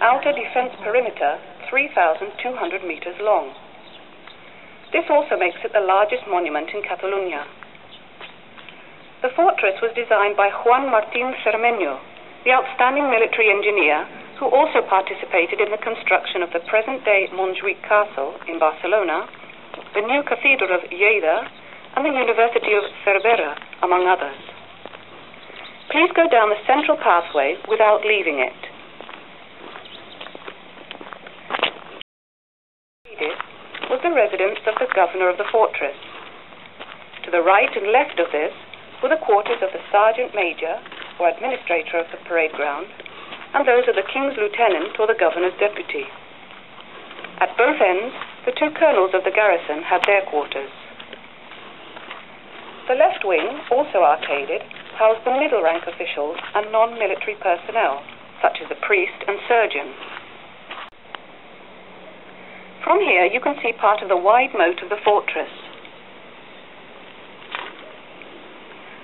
outer defense perimeter 3,200 meters long. This also makes it the largest monument in Catalunya. The fortress was designed by Juan Martín Cermeño, the outstanding military engineer who also participated in the construction of the present-day Montjuïc Castle in Barcelona, the new Cathedral of Lleida, and the University of Cervera, among others. Please go down the central pathway without leaving it. This was the residence of the governor of the fortress. To the right and left of this were the quarters of the sergeant major, or administrator of the parade ground, and those of the king's lieutenant or the governor's deputy. At both ends, the two colonels of the garrison had their quarters. The left wing, also arcaded, housed the middle-rank officials and non-military personnel, such as the priest and surgeon. From here you can see part of the wide moat of the fortress.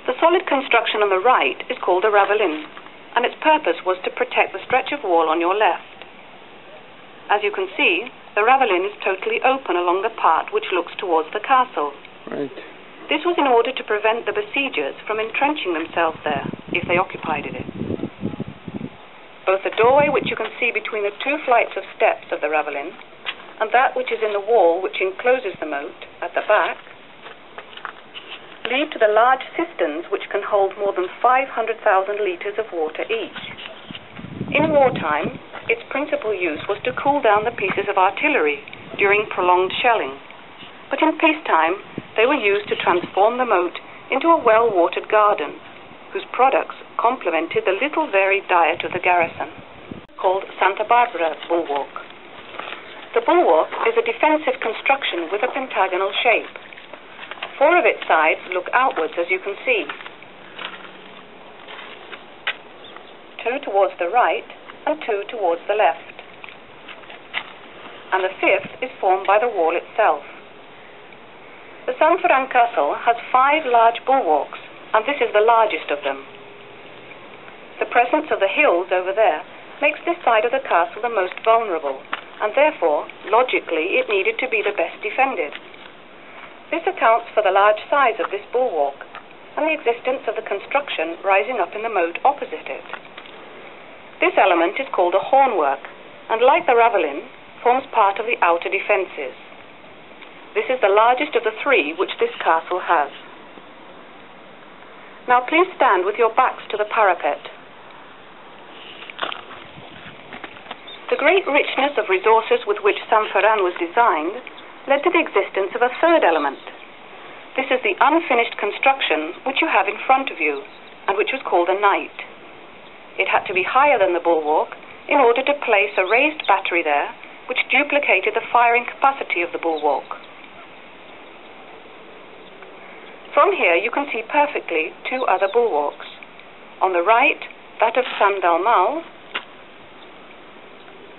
The solid construction on the right is called a ravelin, and its purpose was to protect the stretch of wall on your left. As you can see, the ravelin is totally open along the part which looks towards the castle. Right. This was in order to prevent the besiegers from entrenching themselves there, if they occupied it. Both the doorway which you can see between the two flights of steps of the ravelin, and that which is in the wall which encloses the moat, at the back, lead to the large cisterns which can hold more than 500,000 litres of water each. In wartime, its principal use was to cool down the pieces of artillery during prolonged shelling, but in peacetime they were used to transform the moat into a well-watered garden, whose products complemented the little varied diet of the garrison, called Santa Barbara Bulwark. The bulwark is a defensive construction with a pentagonal shape. 4 of its sides look outwards, as you can see. 2 towards the right and 2 towards the left. And the 5th is formed by the wall itself. The Ferran Castle has 5 large bulwarks, and this is the largest of them. The presence of the hills over there makes this side of the castle the most vulnerable, and therefore, logically, it needed to be the best defended. This accounts for the large size of this bulwark, and the existence of the construction rising up in the moat opposite it. This element is called a hornwork, and like the ravelin, forms part of the outer defences. This is the largest of the 3 which this castle has. Now please stand with your backs to the parapet. The great richness of resources with which Ferran was designed led to the existence of a 3rd element. This is the unfinished construction which you have in front of you, and which was called a knight. It had to be higher than the bulwark in order to place a raised battery there, which duplicated the firing capacity of the bulwark. From here you can see perfectly 2 other bulwarks. On the right, that of San Dalmau,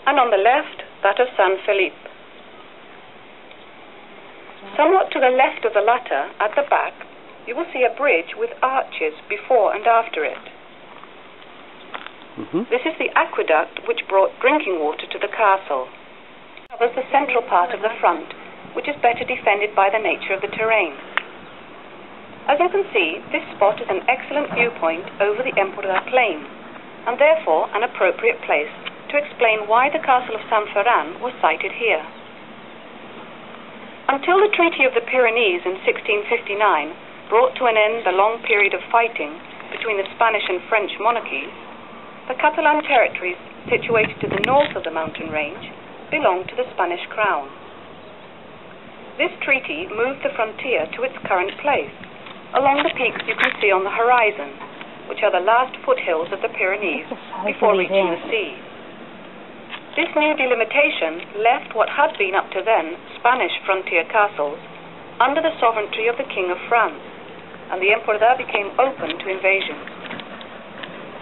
and on the left, that of San Felipe. Somewhat to the left of the latter, at the back, you will see a bridge with arches before and after it. This is the aqueduct which brought drinking water to the castle. It covers the central part of the front, which is better defended by the nature of the terrain. As you can see, this spot is an excellent viewpoint over the Emperor Plain, and therefore an appropriate place to explain why the castle of Ferran was sited here. Until the Treaty of the Pyrenees in 1659 brought to an end the long period of fighting between the Spanish and French monarchies, the Catalan territories situated to the north of the mountain range belonged to the Spanish crown. This treaty moved the frontier to its current place, along the peaks you can see on the horizon, which are the last foothills of the Pyrenees before reaching the sea. This new delimitation left what had been up to then Spanish frontier castles under the sovereignty of the King of France, and the Emperor became open to invasion.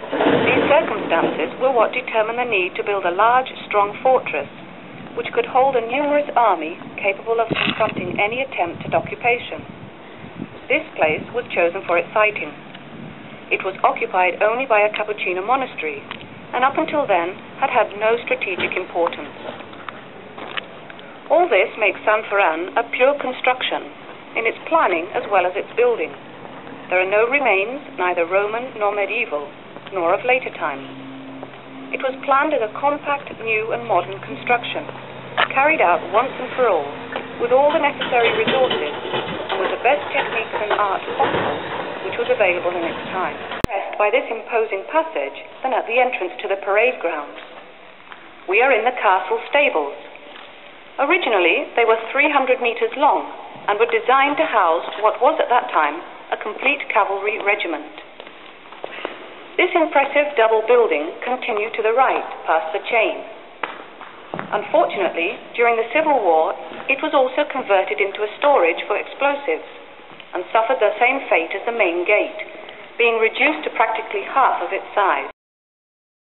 These circumstances were what determined the need to build a large, strong fortress, which could hold a numerous army capable of confronting any attempt at occupation. This place was chosen for its siting. It was occupied only by a Capuchin monastery, and up until then had had no strategic importance. All this makes San Ferran a pure construction in its planning as well as its building. There are no remains, neither Roman nor medieval, nor of later times. It was planned as a compact, new and modern construction, carried out once and for all, with all the necessary resources and with the best techniques and art possible which was available in its time. Impressed by this imposing passage than at the entrance to the parade grounds. We are in the castle stables. Originally, they were 300 meters long and were designed to house what was at that time a complete cavalry regiment. This impressive double building continued to the right, past the chain. Unfortunately, during the Civil War, it was also converted into a storage for explosives and suffered the same fate as the main gate, being reduced to practically half of its size.